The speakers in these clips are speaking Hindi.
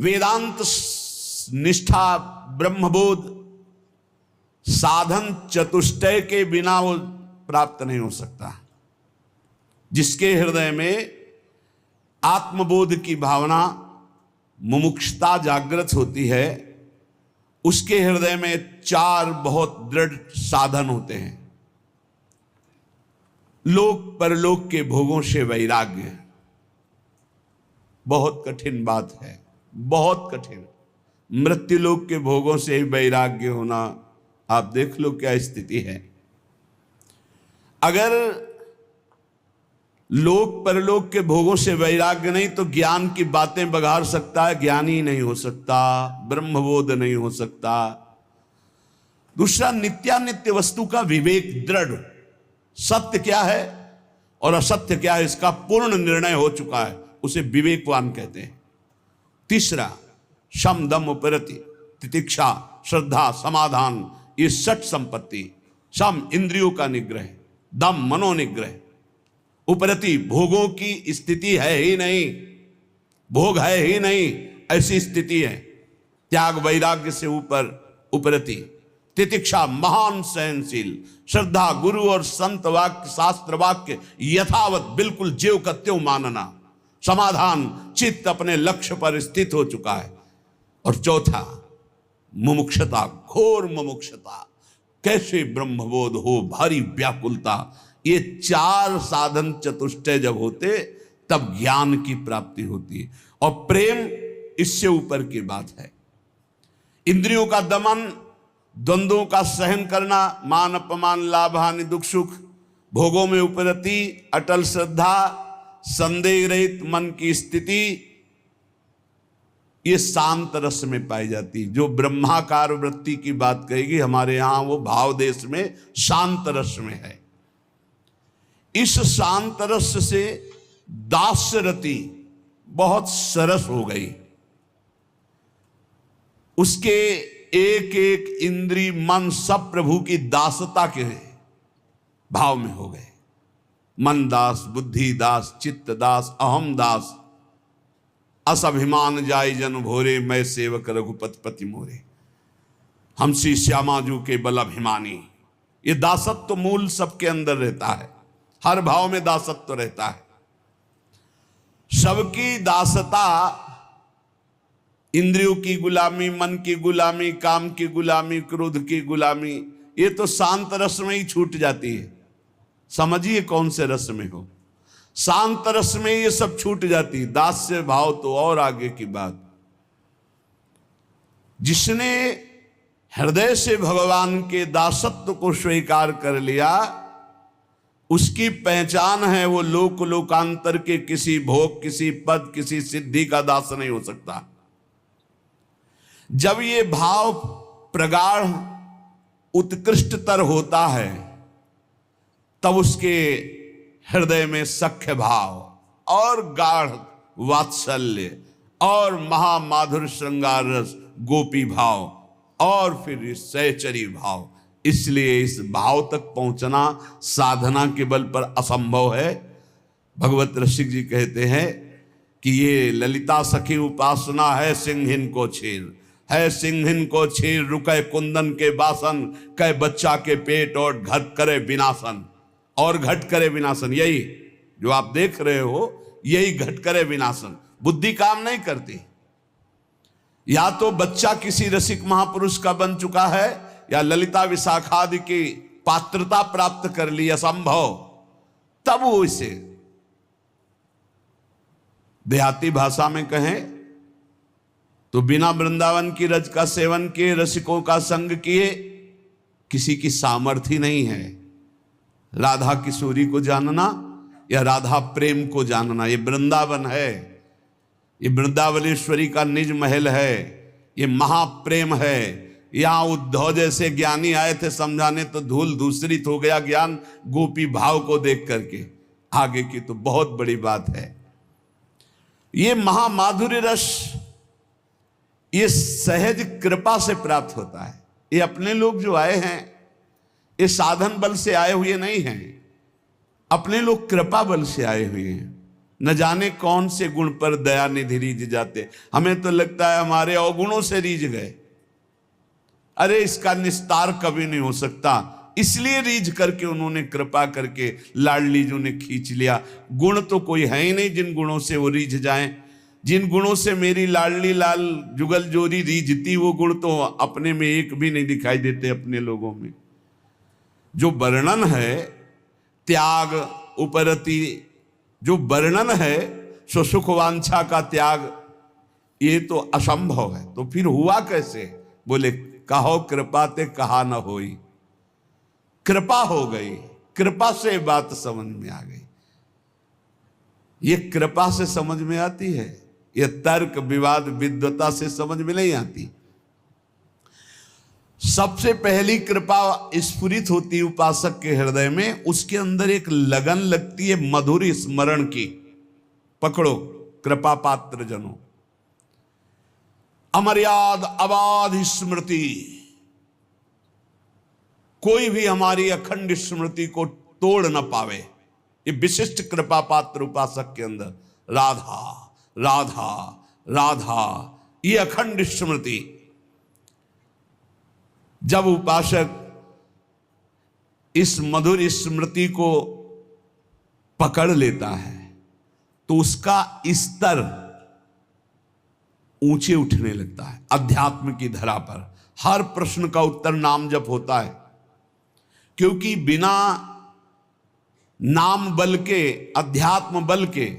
वेदांत निष्ठा ब्रह्मबोध साधन चतुष्टय के बिना वो प्राप्त नहीं हो सकता। जिसके हृदय में आत्मबोध की भावना मुमुक्षुता जागृत होती है, उसके हृदय में 4 बहुत दृढ़ साधन होते हैं। लोक परलोक के भोगों से वैराग्य, बहुत कठिन बात है, बहुत कठिन। मृत्युलोक के भोगों से ही वैराग्य होना, आप देख लो क्या स्थिति है। अगर लोक परलोक के भोगों से वैराग्य नहीं तो ज्ञान की बातें बघार सकता है, ज्ञानी नहीं हो सकता, ब्रह्मबोध नहीं हो सकता। दूसरा, नित्यानित्य वस्तु का विवेक दृढ़, सत्य क्या है और असत्य क्या है इसका पूर्ण निर्णय हो चुका है, उसे विवेकवान कहते हैं। तीसरा, शम दम उपरति, तितिक्षा, श्रद्धा, समाधान, ये 6 संपत्ति। शम इंद्रियों का निग्रह, दम मनोनिग्रह, उपरति भोगों की स्थिति है ही नहीं, भोग है ही नहीं, ऐसी स्थिति है, त्याग वैराग्य से ऊपर उपरति। तितिक्षा महान सहनशील, श्रद्धा गुरु और संत वाक्य शास्त्र वाक्य यथावत बिल्कुल ज्यों का त्यों मानना, समाधान चित्त अपने लक्ष्य पर स्थित हो चुका है। और चौथा, मुमुक्षता, घोर मुमुक्षता, कैसे ब्रह्मबोध हो, भारी व्याकुलता। ये 4 साधन चतुष्टय जब होते तब ज्ञान की प्राप्ति होती है। और प्रेम इससे ऊपर की बात है। इंद्रियों का दमन, द्वंद्वों का सहन करना, मान अपमान लाभ हानि दुख सुख, भोगों में उपरति, अटल श्रद्धा, संदेह रहित मन की स्थिति, ये शांत रस में पाई जाती। जो ब्रह्माकार वृत्ति की बात कहेगी हमारे यहां, वो भाव देश में शांत रस में है। इस शांत रस से दास्य रति बहुत सरस हो गई। उसके एक एक इंद्री मन सब प्रभु की दासता के भाव में हो गए। मन दास, बुद्धि दास, चित्त दास, अहम दास, असभिमान जाय जन भोरे, मैं सेवक रघुपति पति मोरे, हम श्री श्यामाजू के बल अभिमानी। ये दासत्व मूल सबके अंदर रहता है, हर भाव में दासत्व रहता है। सबकी दासता, इंद्रियों की गुलामी, मन की गुलामी, काम की गुलामी, क्रोध की गुलामी, ये तो शांत रस में ही छूट जाती है। समझिए कौन से रस में हो, शांत रस में ये सब छूट जाती। दास्य भाव तो और आगे की बात। जिसने हृदय से भगवान के दासत्व को स्वीकार कर लिया, उसकी पहचान है वो लोक लोकांतर के किसी भोग, किसी पद, किसी सिद्धि का दास नहीं हो सकता। जब ये भाव प्रगाढ़ उत्कृष्टतर होता है तब उसके हृदय में सख्य भाव और गाढ़ वात्सल्य और महामाधुर श्रृंगार रस, गोपी भाव और फिर सहचरी भाव। इसलिए इस भाव तक पहुंचना साधना के बल पर असंभव है। भगवत रसिक जी कहते हैं कि ये ललिता सखी उपासना है सिंहिन को छीर, है सिंहिन को छीर, रुके कुंदन के बासन, कह बच्चा के पेट और घट करे विनाशन। और घट करे विनाशन, यही जो आप देख रहे हो, यही घट करे विनाशन। बुद्धि काम नहीं करती। या तो बच्चा किसी रसिक महापुरुष का बन चुका है या ललिता विशाखादि की पात्रता प्राप्त कर ली, असंभव, तब वो इसे देहाती भाषा में कहें तो बिना वृंदावन की रज का सेवन किए, रसिकों का संग किए, किसी की सामर्थ्य नहीं है राधा किशोरी को जानना या राधा प्रेम को जानना। ये वृंदावन है, ये वृंदावनेश्वरी का निज महल है, ये महाप्रेम है। यहां उद्धव जैसे ज्ञानी आए थे समझाने तो धूल धूसरित हो गया ज्ञान गोपी भाव को देख करके। आगे की तो बहुत बड़ी बात है। ये महामाधुर्य रस ये सहज कृपा से प्राप्त होता है। ये अपने लोग जो आए हैं ये साधन बल से आए हुए नहीं हैं, अपने लोग कृपा बल से आए हुए हैं। न जाने कौन से गुण पर दयानिधि रीझ जाते। हमें तो लगता है हमारे अवगुणों से रीझ गए। अरे इसका निस्तार कभी नहीं हो सकता, इसलिए रीझ करके उन्होंने कृपा करके लाडली जी ने खींच लिया। गुण तो कोई है ही नहीं जिन गुणों से वो रीझ जाएं। जिन गुणों से मेरी लाडली लाल जुगल जोरी रीझती, वो गुण तो अपने में एक भी नहीं दिखाई देते अपने लोगों में। जो वर्णन है त्याग उपरति, जो वर्णन है सो सुख वांछा का त्याग, ये तो असंभव है। तो फिर हुआ कैसे? बोले कहो कृपा ते कहा न होई। कृपा हो गई, कृपा से बात समझ में आ गई। ये कृपा से समझ में आती है, ये तर्क विवाद विद्वता से समझ में नहीं आती। सबसे पहली कृपा स्फुरित होती है उपासक के हृदय में, उसके अंदर एक लगन लगती है मधुर स्मरण की। पकड़ो कृपा पात्र जनों, अमर्याद अबाध स्मृति, कोई भी हमारी अखंड स्मृति को तोड़ न पावे। ये विशिष्ट कृपा पात्र उपासक के अंदर राधा राधा राधा, ये अखंड स्मृति। जब उपासक इस मधुर स्मृति को पकड़ लेता है तो उसका स्तर ऊंचे उठने लगता है। अध्यात्म की धरा पर हर प्रश्न का उत्तर नाम जप होता है, क्योंकि बिना नाम बल के, अध्यात्म बल के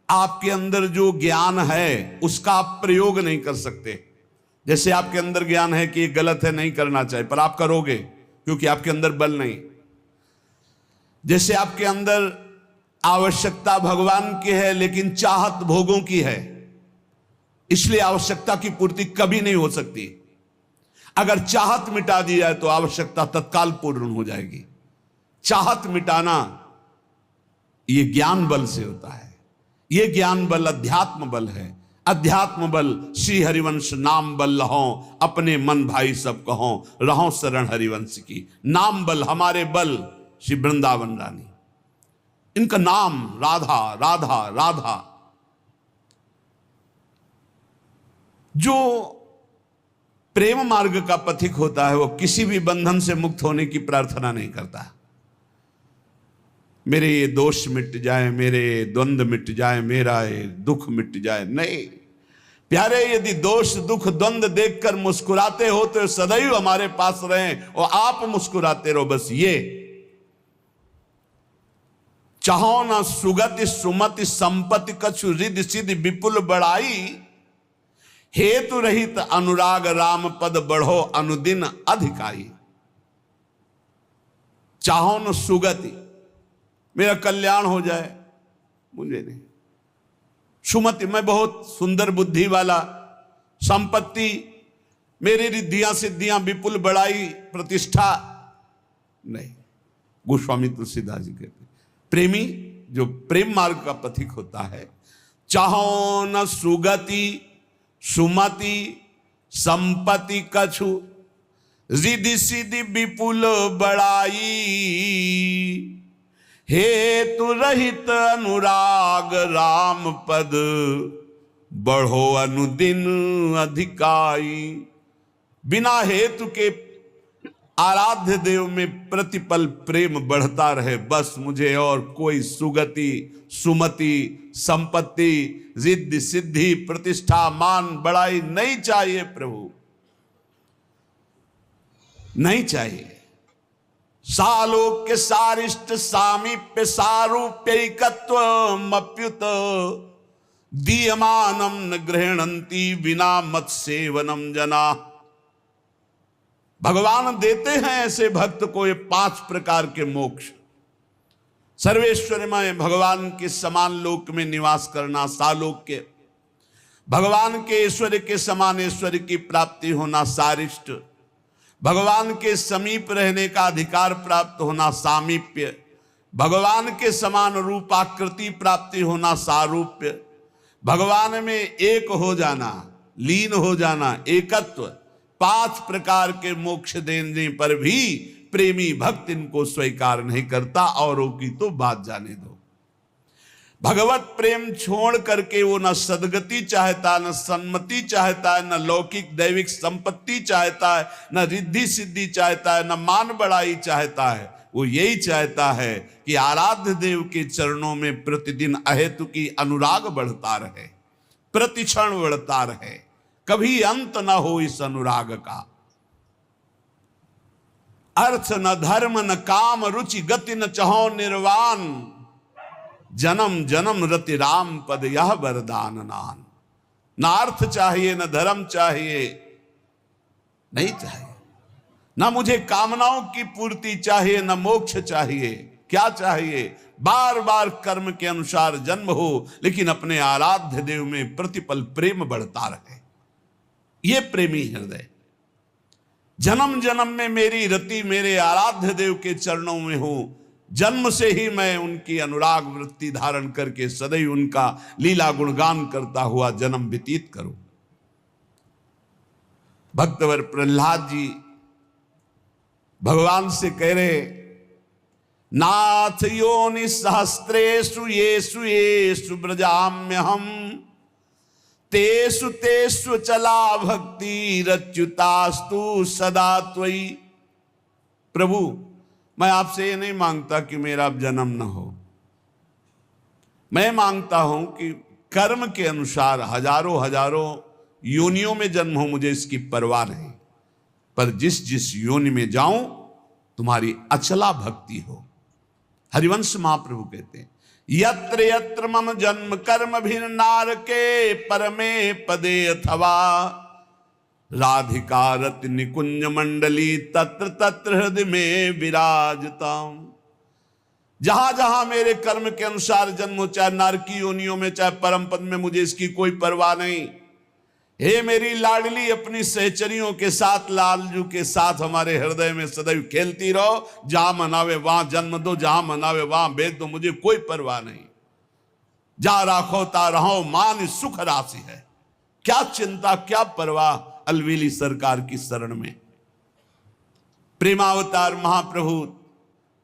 आपके अंदर जो ज्ञान है उसका आप प्रयोग नहीं कर सकते। जैसे आपके अंदर ज्ञान है कि ये गलत है, नहीं करना चाहिए, पर आप करोगे क्योंकि आपके अंदर बल नहीं। जैसे आपके अंदर आवश्यकता भगवान की है लेकिन चाहत भोगों की है, इसलिए आवश्यकता की पूर्ति कभी नहीं हो सकती। अगर चाहत मिटा दी जाए तो आवश्यकता तत्काल पूर्ण हो जाएगी। चाहत मिटाना ये ज्ञान बल से होता है। ये ज्ञान बल अध्यात्म बल है। अध्यात्म बल श्री हरिवंश नाम बल लहो, अपने मन भाई सब कहो, रहो शरण हरिवंश की। नाम बल हमारे बल श्री वृंदावन रानी, इनका नाम राधा राधा राधा। जो प्रेम मार्ग का पथिक होता है वो किसी भी बंधन से मुक्त होने की प्रार्थना नहीं करता। मेरे ये दोष मिट जाए, मेरे द्वंद्व मिट जाए, मेरा ये दुख मिट जाए, नहीं प्यारे। यदि दोष दुख द्वंद्व देखकर मुस्कुराते हो तो सदैव हमारे पास रहें और आप मुस्कुराते रहो। बस ये चाहो ना सुगति सुमति संपत्ति कछु रिद्धि सिद्धि विपुल बढ़ाई, हेतु रहित अनुराग राम पद बढ़ो अनुदिन अधिकाई। चाहो न सुगति, मेरा कल्याण हो जाए, मुझे नहीं। सुमति, मैं बहुत सुंदर बुद्धि वाला, संपत्ति, मेरी रिद्धियां सिद्धियां विपुल बढ़ाई, प्रतिष्ठा नहीं। गोस्वामी तुलसीदास जी कहते प्रेमी जो प्रेम मार्ग का पथिक होता है, चाहो न सुगति सुमति संपत्ति कछु रिद्धि सिद्धि विपुल बढ़ाई, हेतु रहित अनुराग राम पद बढ़ो अनुदिन अधिकाई। बिना हेतु के आराध्य देव में प्रतिपल प्रेम बढ़ता रहे, बस मुझे और कोई सुगति सुमति संपत्ति रिद्धि सिद्धि प्रतिष्ठा मान बढ़ाई नहीं चाहिए प्रभु, नहीं चाहिए। सालोक्य सारिष्ट सामीप्य सारूप्यैकत्व अप्युत दीयमानम न गृह्णन्ति विना मत सेवनम जना। भगवान देते हैं ऐसे भक्त को ये 5 प्रकार के मोक्ष। सर्वेश्वरमय भगवान के समान लोक में निवास करना सालोक्य, भगवान के ऐश्वर्य के समान ऐश्वर्य की प्राप्ति होना सारिष्ट, भगवान के समीप रहने का अधिकार प्राप्त होना सामीप्य, भगवान के समान रूपाकृति प्राप्ति होना सारूप्य, भगवान में एक हो जाना, लीन हो जाना, एकत्व। 5 प्रकार के मोक्ष देने पर भी प्रेमी भक्त इनको स्वीकार नहीं करता, औरों की तो बात जाने दो। भगवत प्रेम छोड़ करके वो न सदगति चाहता, न सन्मति चाहता है, न लौकिक दैविक संपत्ति चाहता है, न रिद्धि सिद्धि चाहता है, न मान बढ़ाई चाहता है। वो यही चाहता है कि आराध्य देव के चरणों में प्रतिदिन अहेतु की अनुराग बढ़ता रहे, प्रतिक्षण बढ़ता रहे, कभी अंत न हो इस अनुराग का। अर्थ न धर्म न काम रुचि गति न चहो निर्वाण, जन्म जन्म रति राम पद यह वरदान नान। न अर्थ चाहिए, न धर्म चाहिए, नहीं चाहिए, न मुझे कामनाओं की पूर्ति चाहिए, न मोक्ष चाहिए। क्या चाहिए? बार बार कर्म के अनुसार जन्म हो, लेकिन अपने आराध्य देव में प्रतिपल प्रेम बढ़ता रहे। ये प्रेमी हृदय जन्म जन्म में मेरी रति मेरे आराध्य देव के चरणों में हो, जन्म से ही मैं उनकी अनुराग वृत्ति धारण करके सदैव उनका लीला गुणगान करता हुआ जन्म व्यतीत करूं। भक्तवर प्रहलाद जी भगवान से कह रहे, नाथ योनि सहस्त्रेषु येषु येषु ब्रजाम्यहम, तेषु तेषु चला भक्ति रच्युतास्तु सदा त्वयि। प्रभु, मैं आपसे ये नहीं मांगता कि मेरा अब जन्म न हो, मैं मांगता हूं कि कर्म के अनुसार हजारों हजारों योनियों में जन्म हो, मुझे इसकी परवाह नहीं, पर जिस जिस योनि में जाऊं तुम्हारी अचला भक्ति हो। हरिवंश महाप्रभु कहते हैं, यत्र यत्र मम जन्म कर्म भिन्नार के परमे पदे अथवा, राधिका रति निकुंज मंडली तत्र तत्र हृदय में विराजता। जहां जहां मेरे कर्म के अनुसार जन्म हो, चाहे नारकी योनियों में चाहे परम पद में, मुझे इसकी कोई परवाह नहीं। हे मेरी लाडली, अपनी सहचरियों के साथ, लालजू के साथ हमारे हृदय में सदैव खेलती रहो। जहां मनावे वहां जन्म दो, जहां मनावे वहां भेज दो, मुझे कोई परवाह नहीं। जा राखो ता रहो, मान सुख राशि है। क्या चिंता, क्या परवाह अलवेली सरकार की शरण में। प्रेमावतार महाप्रभु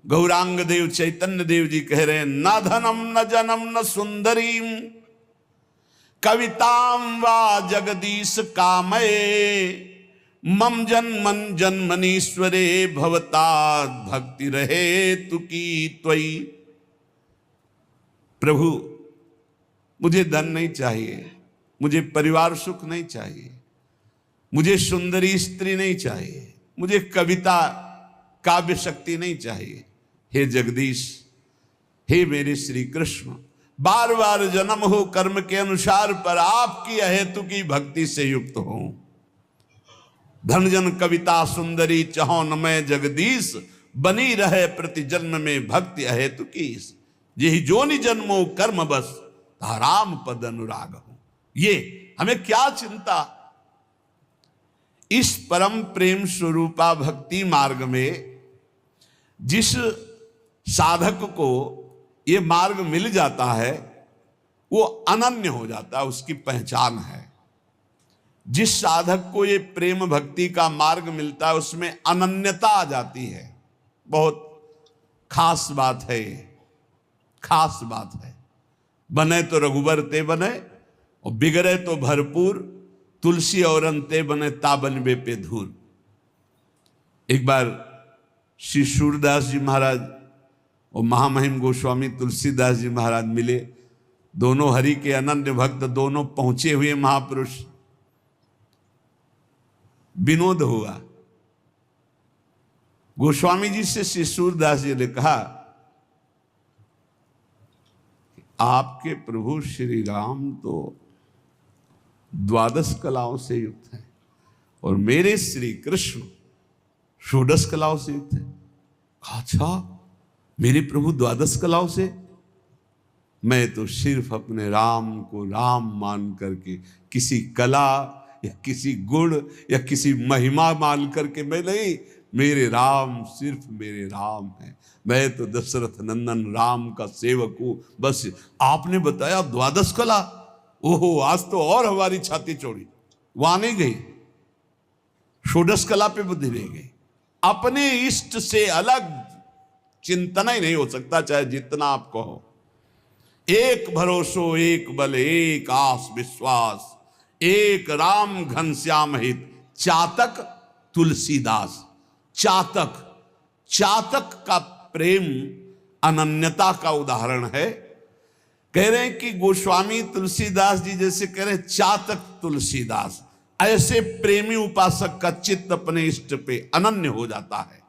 गौरांग देव चैतन्य देव जी कह रहे हैं, न धनम न जनम न सुंदरीम कविताम वा जगदीश कामये, मम जन्मन जन्मनीश्वरे भवताद भक्ति रहे तुकी त्वयि। प्रभु, मुझे धन नहीं चाहिए, मुझे परिवार सुख नहीं चाहिए, मुझे सुंदरी स्त्री नहीं चाहिए, मुझे कविता काव्य शक्ति नहीं चाहिए। हे जगदीश, हे मेरे श्री कृष्ण, बार बार जन्म हो कर्म के अनुसार, पर आपकी अहेतु की भक्ति से युक्त हो। धन जन कविता सुंदरी चहो न मैं जगदीश, बनी रहे प्रति जन्म में भक्ति अहेतु की। यही जोनि जन्मो कर्म बस, राम पद अनुराग हो। ये हमें क्या चिंता। इस परम प्रेम स्वरूपा भक्ति मार्ग में जिस साधक को ये मार्ग मिल जाता है, वो अनन्य हो जाता है, उसकी पहचान है। जिस साधक को ये प्रेम भक्ति का मार्ग मिलता है, उसमें अनन्यता आ जाती है। बहुत खास बात है, खास बात है। बने तो रघुबर ते बने, और बिगड़े तो भरपूर, तुलसी और अंते बने ताबन बे पे धूर। एक बार श्री सूरदास जी महाराज और महामहिम गोस्वामी तुलसीदास जी महाराज मिले। दोनों हरि के अनन्य भक्त, दोनों पहुंचे हुए महापुरुष। विनोद हुआ। गोस्वामी जी से श्री सूरदास जी ने कहा, आपके प्रभु श्री राम तो द्वादश कलाओं से युक्त है और मेरे श्री कृष्ण षोडश कलाओं से युक्त है। अच्छा, मेरे प्रभु द्वादश कलाओं से? मैं तो सिर्फ अपने राम को राम मान करके, किसी कला या किसी गुण या किसी महिमा मान करके मैं नहीं, मेरे राम सिर्फ मेरे राम है। मैं तो दशरथ नंदन राम का सेवक हूं। बस आपने बताया द्वादश कला, ओहो, आज तो और हमारी छाती चौड़ी। वहां नहीं गई, षोडश कला पे बुद्धि नहीं गई। अपने इष्ट से अलग चिंतन ही नहीं हो सकता, चाहे जितना आप कहो। एक भरोसो एक बल एक आस विश्वास, एक राम घनश्याम हित, चातक तुलसीदास। चातक, चातक का प्रेम अनन्यता का उदाहरण है। कह रहे हैं कि गोस्वामी तुलसीदास जी जैसे कह रहे हैं चातक तुलसीदास, ऐसे प्रेमी उपासक का चित्त अपने इष्ट पे अनन्य हो जाता है।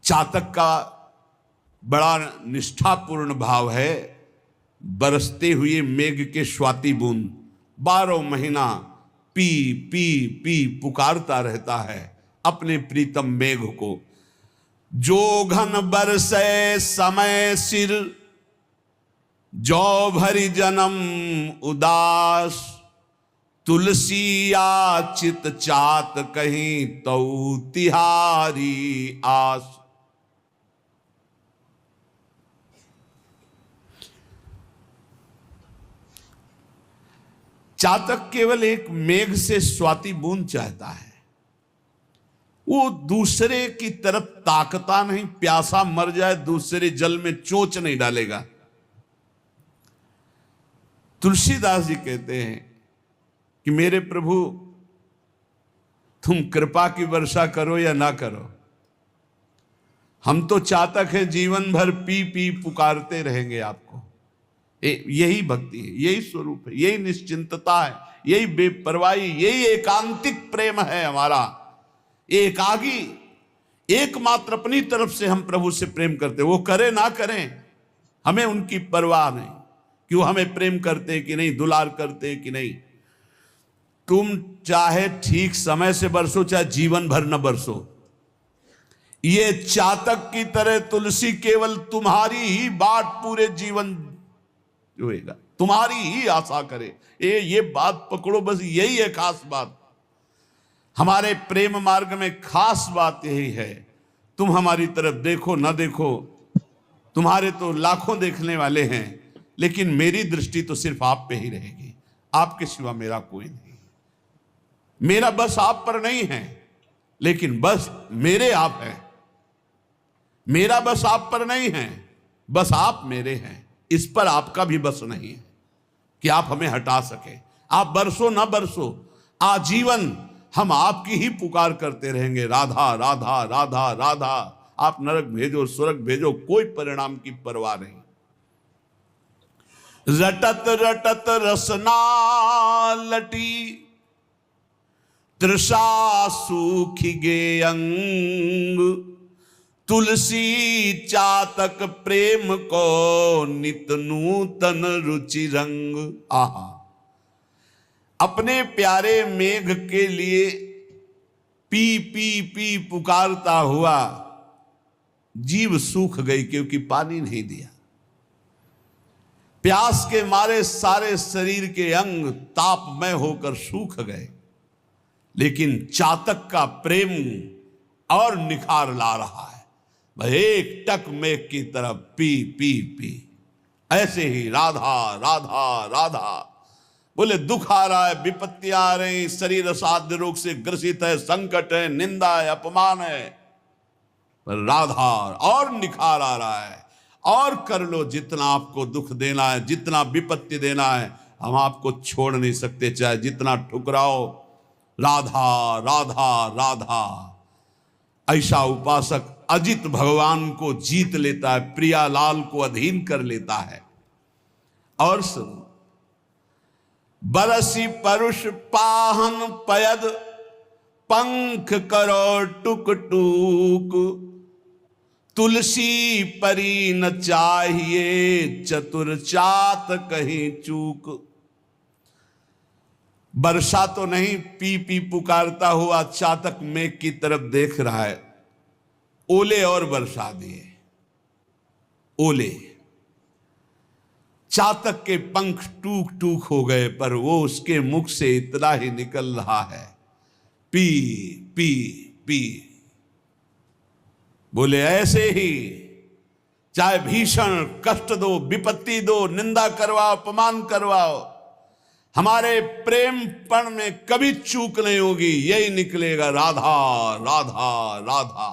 चातक का बड़ा निष्ठापूर्ण भाव है। बरसते हुए मेघ के स्वाति बूंद 12 महीना पी पी पी पुकारता रहता है अपने प्रीतम मेघ को। जो घन बरसे समय सिर, जो भरी जन्म उदास, तुलसी याचित चात कहीं तऊ तिहारी आस। चातक केवल एक मेघ से स्वाति बूंद चाहता है, वो दूसरे की तरफ ताकता नहीं। प्यासा मर जाए दूसरे जल में चोंच नहीं डालेगा। तुलसीदास जी कहते हैं कि मेरे प्रभु तुम कृपा की वर्षा करो या ना करो, हम तो चातक हैं, जीवन भर पी पी पुकारते रहेंगे आपको। यही भक्ति है, यही स्वरूप है, यही निश्चिंतता है, यही बेपरवाही, यही एकांतिक प्रेम है हमारा। एकागी, एकमात्र अपनी तरफ से हम प्रभु से प्रेम करते, वो करे ना करें हमें उनकी परवाह नहीं कि वो हमें प्रेम करते कि नहीं, दुलार करते कि नहीं। तुम चाहे ठीक समय से बरसो, चाहे जीवन भर न बरसो, ये चातक की तरह तुलसी केवल तुम्हारी ही बाट पूरे जीवन जोएगा, तुम्हारी ही आशा करे। ये बात पकड़ो, बस यही है खास बात। हमारे प्रेम मार्ग में खास बात यही है। तुम हमारी तरफ देखो ना देखो, तुम्हारे तो लाखों देखने वाले हैं, लेकिन मेरी दृष्टि तो सिर्फ आप पे ही रहेगी। आपके सिवा मेरा कोई नहीं। मेरा बस आप पर नहीं है, लेकिन बस मेरे आप हैं। मेरा बस आप पर नहीं है, बस आप मेरे हैं। इस पर आपका भी बस नहीं है कि आप हमें हटा सके। आप बरसो ना बरसो, आजीवन हम आपकी ही पुकार करते रहेंगे, राधा राधा राधा राधा। आप नरक भेजो स्वर्ग भेजो, कोई परिणाम की परवाह नहीं। रटत रटत रसना लटी, तृषा सूखी गे अंग, तुलसी चातक प्रेम को नित नूतन रुचि रंग। आहा, अपने प्यारे मेघ के लिए पी पी पी पुकारता हुआ जीव सूख गई, क्योंकि पानी नहीं दिया। प्यास के मारे सारे शरीर के अंग तापमय होकर सूख गए, लेकिन चातक का प्रेम और निखार ला रहा है। वह एक टक मेघ की तरफ पी पी पी। ऐसे ही राधा राधा राधा। बोले दुख आ रहा है, विपत्तियां आ रही, शरीर असाध्य रोग से ग्रसित है, संकट है, निंदा है, अपमान है, पर राधा और निखार आ रहा है। और कर लो जितना आपको दुख देना है, जितना विपत्ति देना है, हम आपको छोड़ नहीं सकते, चाहे जितना ठुकराओ। राधा राधा राधा। ऐसा उपासक अजित भगवान को जीत लेता है, प्रियालाल को अधीन कर लेता है। और सुनो, बरसी परुष पाहन पयद, पंख करो टुक टूक, तुलसी परी न चाहिए चतुर चात कहीं चूक। वर्षा तो नहीं, पी पी पुकारता हुआ चातक मेघ की तरफ देख रहा है। ओले और बरसा दिए, ओले। चातक के पंख टूक टूक हो गए, पर वो उसके मुख से इतना ही निकल रहा है, पी पी पी। बोले ऐसे ही चाहे भीषण कष्ट दो, विपत्ति दो, निंदा करवाओ, अपमान करवाओ, हमारे प्रेमपण में कभी चूक नहीं होगी। यही निकलेगा, राधा राधा राधा।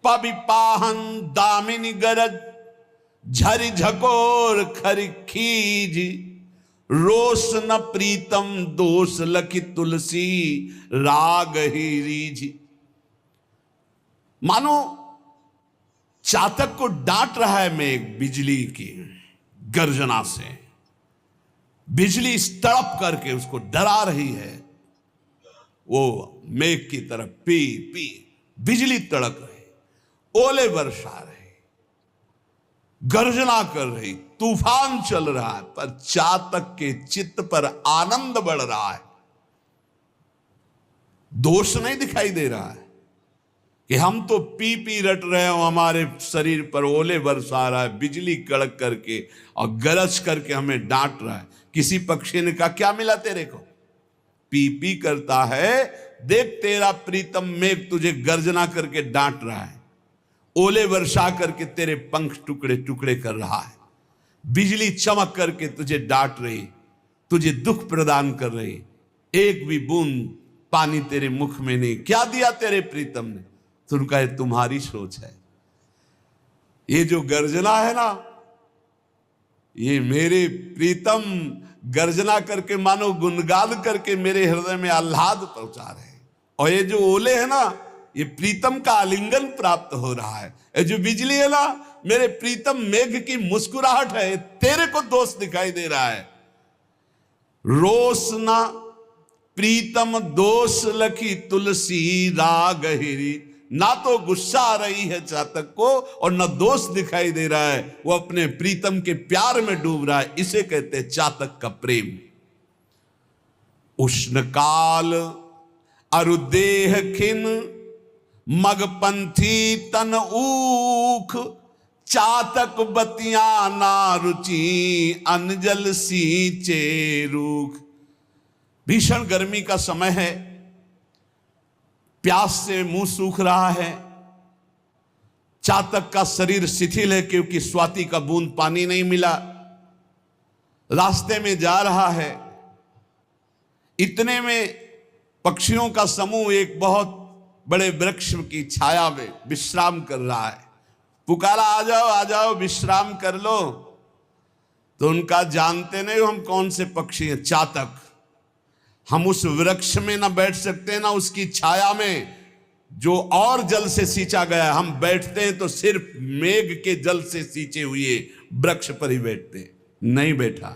पविपाहन दामिनी गरज, झरि झकोर खरि खीज, रोष न प्रीतम दोष लखी तुलसी राग ही रीझ। मानो चातक को डांट रहा है मेघ बिजली की गर्जना से, बिजली तड़प करके उसको डरा रही है। वो मेघ की तरफ पी पी बिजली तड़क रही, ओले बरसा रहे, गर्जना कर रही, तूफान चल रहा है, पर चातक के चित्त पर आनंद बढ़ रहा है। दोष नहीं दिखाई दे रहा है कि हम तो पी पी रट रहे हो, हमारे शरीर पर ओले बरसा रहा है, बिजली कड़क करके और गरज करके हमें डांट रहा है। किसी पक्षी ने कहा क्या मिला तेरे को, पी पी करता है, देख तेरा प्रीतम मेघ तुझे गर्जना करके डांट रहा है, ओले वर्षा करके तेरे पंख टुकड़े टुकड़े कर रहा है, बिजली चमक करके तुझे डांट रही, तुझे दुख प्रदान कर रही, एक भी बूंद पानी तेरे मुख में नहीं। क्या दिया तेरे प्रीतम ने? तो उनका ये तुम्हारी सोच है। ये जो गर्जना है ना, ये मेरे प्रीतम गर्जना करके मानो गुनगान करके मेरे हृदय में आह्लाद पहुंचा रहे हैं। और ये जो ओले है ना, ये प्रीतम का आलिंगन प्राप्त हो रहा है। ये जो बिजली है ना, मेरे प्रीतम मेघ की मुस्कुराहट है, तेरे को दोष दिखाई दे रहा है। रोष ना प्रीतम दोष लखी तुलसी राग हिरी। ना तो गुस्सा आ रही है चातक को और ना दोष दिखाई दे रहा है, वो अपने प्रीतम के प्यार में डूब रहा है। इसे कहते हैं चातक का प्रेम। उष्ण काल अरुदेह खिन मगपंथी तन ऊख, चातक बतिया ना रुचि अनजल सींचे रूख। भीषण गर्मी का समय है, प्यास से मुंह सूख रहा है, चातक का शरीर शिथिल है क्योंकि स्वाति का बूंद पानी नहीं मिला, रास्ते में जा रहा है। इतने में पक्षियों का समूह एक बहुत बड़े वृक्ष की छाया में विश्राम कर रहा है। पुकारा आ जाओ आ जाओ विश्राम कर लो। तो उनका जानते नहीं हम कौन से पक्षी हैं, चातक। हम उस वृक्ष में ना बैठ सकते ना उसकी छाया में जो और जल से सींचा गया है। हम बैठते हैं तो सिर्फ मेघ के जल से सींचे हुए वृक्ष पर ही बैठते, नहीं बैठा।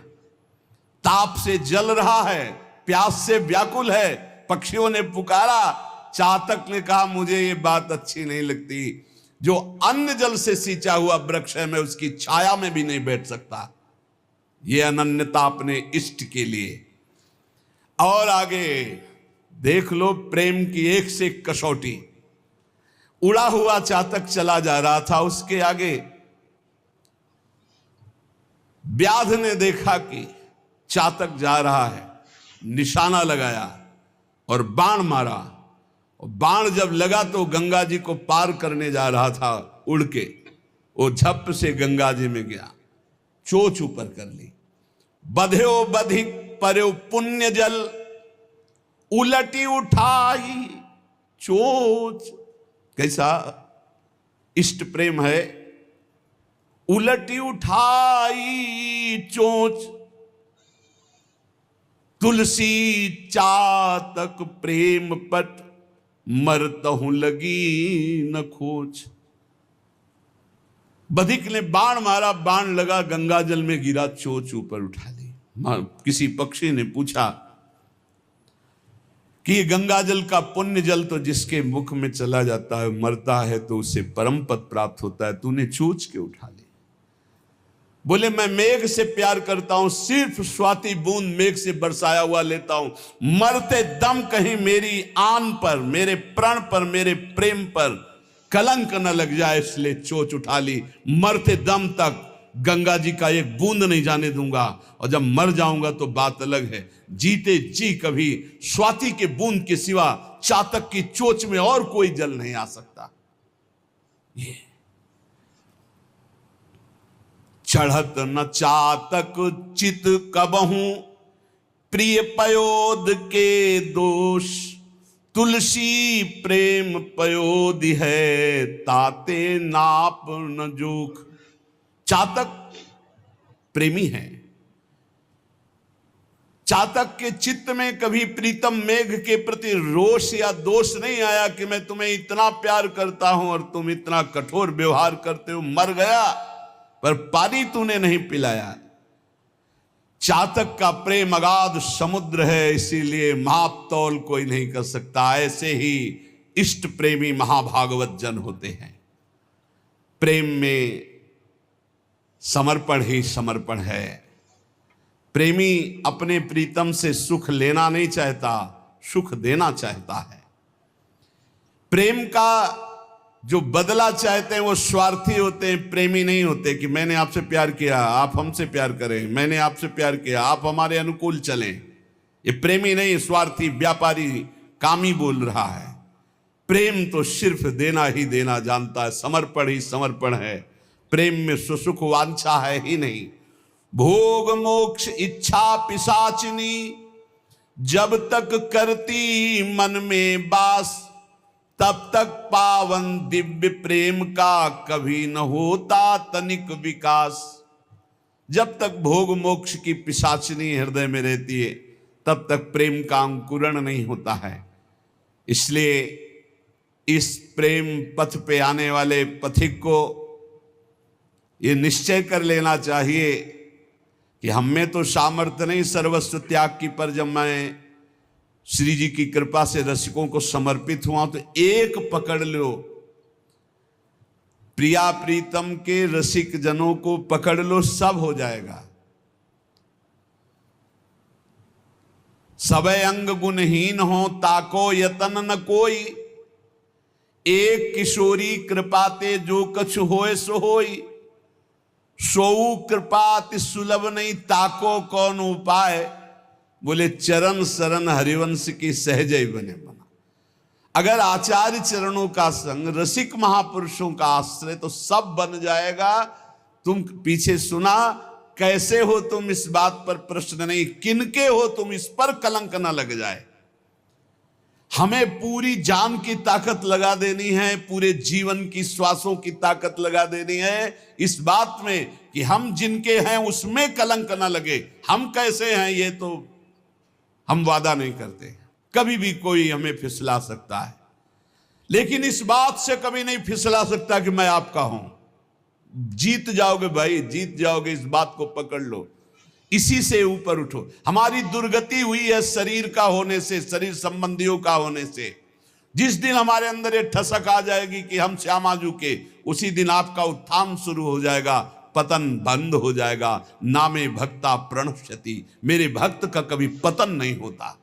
ताप से जल रहा है, प्यास से व्याकुल है। पक्षियों ने पुकारा, चातक ने कहा मुझे ये बात अच्छी नहीं लगती, जो अन्न जल से सींचा हुआ वृक्ष है मैं उसकी छाया में भी नहीं बैठ सकता। ये अनन्यता अपने इष्ट के लिए। और आगे देख लो प्रेम की एक से एक कसौटी। उड़ा हुआ चातक चला जा रहा था, उसके आगे व्याध ने देखा कि चातक जा रहा है, निशाना लगाया और बाण मारा। और बाण जब लगा तो गंगा जी को पार करने जा रहा था उड़ के, वो झप से गंगा जी में गया, चोच ऊपर कर ली। बध्यो बधिक पर्यो पुण्य जल, उलटी उठाई चोच। कैसा इष्ट प्रेम है। उलटी उठाई चोच, तुलसी चातक प्रेम पट, मरतहु लगी न खोज। बधिक ने बाण मारा, बाण लगा, गंगा जल में गिरा, चोच ऊपर उठा ली। किसी पक्षी ने पूछा कि ये गंगा जल का पुण्य जल तो जिसके मुख में चला जाता है मरता है तो उसे परम पद प्राप्त होता है, तूने चोच के उठा ली। बोले मैं मेघ से प्यार करता हूं, सिर्फ स्वाति बूंद मेघ से बरसाया हुआ लेता हूं, मरते दम कहीं मेरी आन पर, मेरे प्राण पर, मेरे प्रेम पर कलंक न लग जाए, इसलिए चोच उठा ली। मरते दम तक गंगा जी का एक बूंद नहीं जाने दूंगा, और जब मर जाऊंगा तो बात अलग है। जीते जी कभी स्वाति के बूंद के सिवा चातक की चोच में और कोई जल नहीं आ सकता। ये चढ़त न चातक चित कबहू, प्रिय पयोद के दोष, तुलसी प्रेम पयोद है, ताते नाप न जोख। चातक प्रेमी है। चातक के चित्त में कभी प्रीतम मेघ के प्रति रोष या दोष नहीं आया कि मैं तुम्हें इतना प्यार करता हूं और तुम इतना कठोर व्यवहार करते हो, मर गया पर पानी तूने नहीं पिलाया। चातक का प्रेम अगाध समुद्र है, इसीलिए माप तौल कोई नहीं कर सकता। ऐसे ही इष्ट प्रेमी महाभागवत जन होते हैं। प्रेम में समर्पण ही समर्पण है। प्रेमी अपने प्रीतम से सुख लेना नहीं चाहता, सुख देना चाहता है। प्रेम का जो बदला चाहते हैं वो स्वार्थी होते हैं, प्रेमी नहीं होते कि मैंने आपसे प्यार किया, आप हमसे प्यार करें, मैंने आपसे प्यार किया, आप हमारे अनुकूल चलें। ये प्रेमी नहीं, स्वार्थी, व्यापारी, कामी बोल रहा है। प्रेम तो सिर्फ देना ही देना जानता है, समर्पण ही समर्पण है। प्रेम में सुसुख वांछा है ही नहीं। भोग मोक्ष इच्छा पिशाचिनी, जब तक करती मन में बास, तब तक पावन दिव्य प्रेम का कभी न होता तनिक विकास। जब तक भोग मोक्ष की पिशाचिनी हृदय में रहती है तब तक प्रेम का अंकुरण नहीं होता है। इसलिए इस प्रेम पथ पे आने वाले पथिक को ये निश्चय कर लेना चाहिए कि हम में तो सामर्थ्य नहीं सर्वस्व त्याग की, पर जब मैं श्री जी की कृपा से रसिकों को समर्पित हुआ तो एक पकड़ लो, प्रिया प्रीतम के रसिक जनों को पकड़ लो, सब हो जाएगा। सबे अंग गुणहीन हो ताको यतन न कोई, एक किशोरी कृपाते जो कछु होए सो होई। सोऊ कृपाति सुलभ नहीं ताको कौन उपाय, बोले चरण शरण हरिवंश की सहजय बने बना। अगर आचार्य चरणों का संग, रसिक महापुरुषों का आश्रय, तो सब बन जाएगा। तुम पीछे सुना, कैसे हो तुम इस बात पर प्रश्न नहीं, किनके हो तुम इस पर कलंक न लग जाए। हमें पूरी जान की ताकत लगा देनी है, पूरे जीवन की श्वासों की ताकत लगा देनी है इस बात में कि हम जिनके हैं उसमें कलंक न लगे। हम कैसे हैं ये तो हम वादा नहीं करते, कभी भी कोई हमें फिसला सकता है, लेकिन इस बात से कभी नहीं फिसला सकता कि मैं आपका हूं। जीत जाओगे भाई, जीत जाओगे, इस बात को पकड़ लो, इसी से ऊपर उठो। हमारी दुर्गति हुई है शरीर का होने से, शरीर संबंधियों का होने से। जिस दिन हमारे अंदर ये ठसक आ जाएगी कि हम श्यामाजू के, उसी दिन आपका उत्थान शुरू हो जाएगा, पतन बंद हो जाएगा। नामे भक्ता प्रणश्यति, मेरे भक्त का कभी पतन नहीं होता,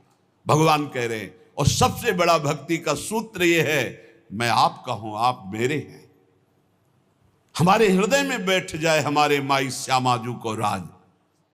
भगवान कह रहे हैं। और सबसे बड़ा भक्ति का सूत्र यह है, मैं आपका हूं, आप मेरे हैं। हमारे हृदय में बैठ जाए हमारे माई श्यामाजू को राज,